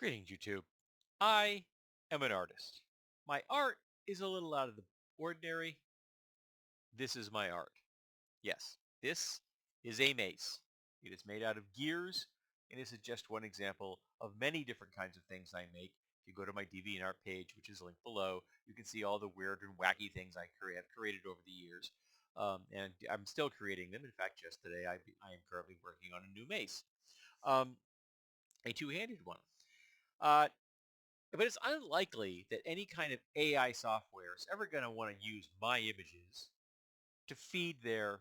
Greetings, YouTube. I am an artist. My art is a little out of the ordinary. This is my art. Yes, this is a mace. It is made out of gears, and this is just one example of many different kinds of things I make. If you go to my DeviantArt page, which is linked below, you can see all the weird and wacky things have created over the years. And I'm still creating them. In fact, just today, I am currently working on a new mace, um, a two-handed one. Uh, But it's unlikely that any kind of AI software is ever going to want to use my images to feed their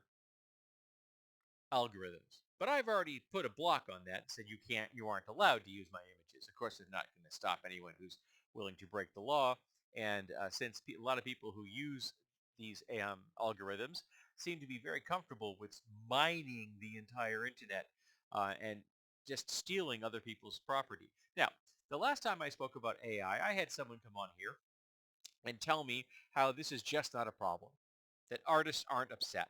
algorithms. But I've already put a block on that and said you aren't allowed to use my images. Of course, it's not going to stop anyone who's willing to break the law. And since a lot of people who use these algorithms seem to be very comfortable with mining the entire internet and just stealing other people's property. Now, the last time I spoke about AI, I had someone come on here and tell me how this is just not a problem, that artists aren't upset.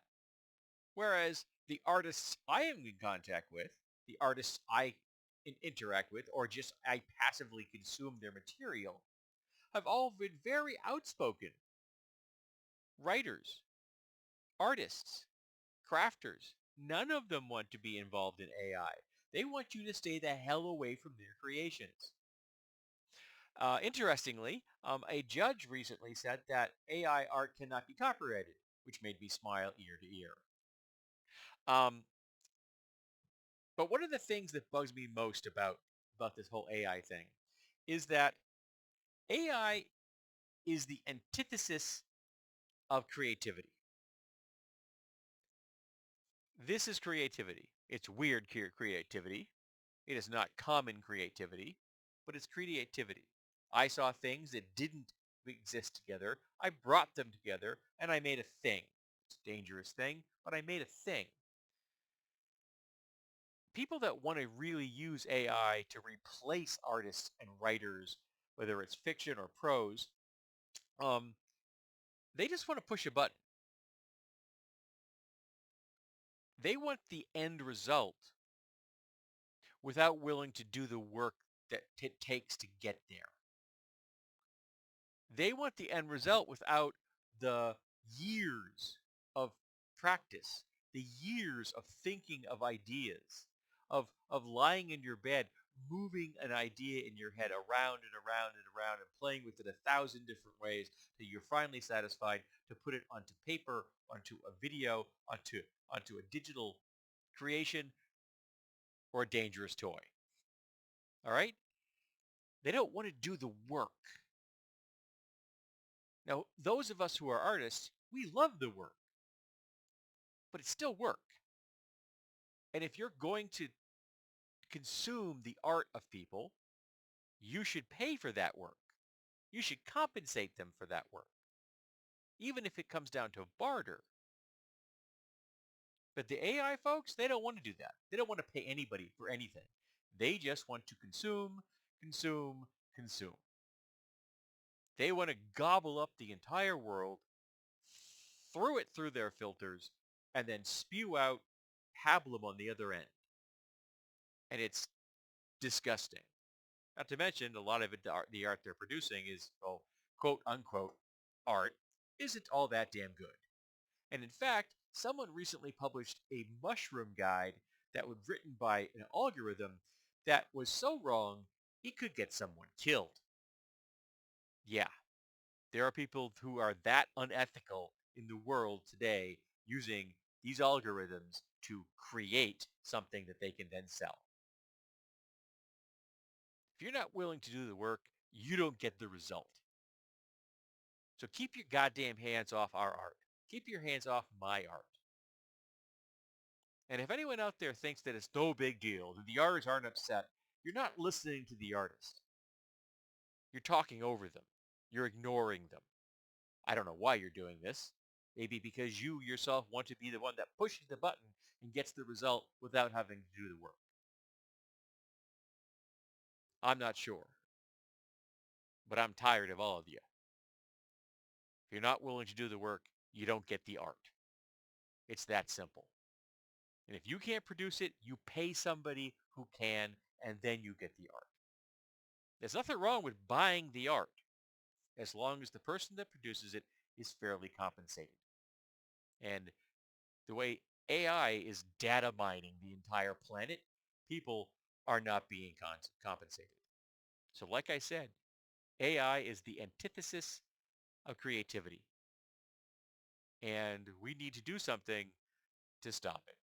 Whereas the artists I am in contact with, the artists I interact with, or just I passively consume their material, have all been very outspoken. Writers, artists, crafters, none of them want to be involved in AI. They want you to stay the hell away from their creations. Interestingly, a judge recently said that AI art cannot be copyrighted, which made me smile ear to ear. Um, but one of the things that bugs me most about this whole AI thing is that AI is the antithesis of creativity. This is creativity. It's weird creativity. It is not common creativity, but it's creativity. I saw things that didn't exist together. I brought them together and I made a thing. It's a dangerous thing, but I made a thing. People that want to really use AI to replace artists and writers, whether it's fiction or prose, um, they just want to push a button. They want the end result without willing to do the work that it takes to get there. They want the end result without the years of practice, the years of thinking of ideas, of lying in your bed, moving an idea in your head around and around and around and playing with it 1,000 different ways till you're finally satisfied to put it onto paper, onto a video, onto a digital creation or a dangerous toy. All right? They don't want to do the work. Now, those of us who are artists, we love the work, but it's still work. And if you're going to consume the art of people, you should pay for that work. You should compensate them for that work, even if it comes down to barter. But the AI folks, they don't want to do that. They don't want to pay anybody for anything. They just want to consume, consume, consume. They want to gobble up the entire world, throw it through their filters, and then spew out pablum on the other end. And it's disgusting. Not to mention, a lot of it, the art they're producing is, well, quote unquote, art isn't all that damn good. And in fact, someone recently published a mushroom guide that was written by an algorithm that was so wrong, it could get someone killed. Yeah, there are people who are that unethical in the world today using these algorithms to create something that they can then sell. If you're not willing to do the work, you don't get the result. So keep your goddamn hands off our art. Keep your hands off my art. And if anyone out there thinks that it's no big deal, that the artists aren't upset, you're not listening to the artist. You're talking over them. You're ignoring them. I don't know why you're doing this. Maybe because you yourself want to be the one that pushes the button and gets the result without having to do the work. I'm not sure, but I'm tired of all of you. If you're not willing to do the work, you don't get the art. It's that simple. And if you can't produce it, you pay somebody who can, and then you get the art. There's nothing wrong with buying the art as long as the person that produces it is fairly compensated. And the way AI is data mining the entire planet, people are not being compensated. So like I said, AI is the antithesis of creativity. And we need to do something to stop it.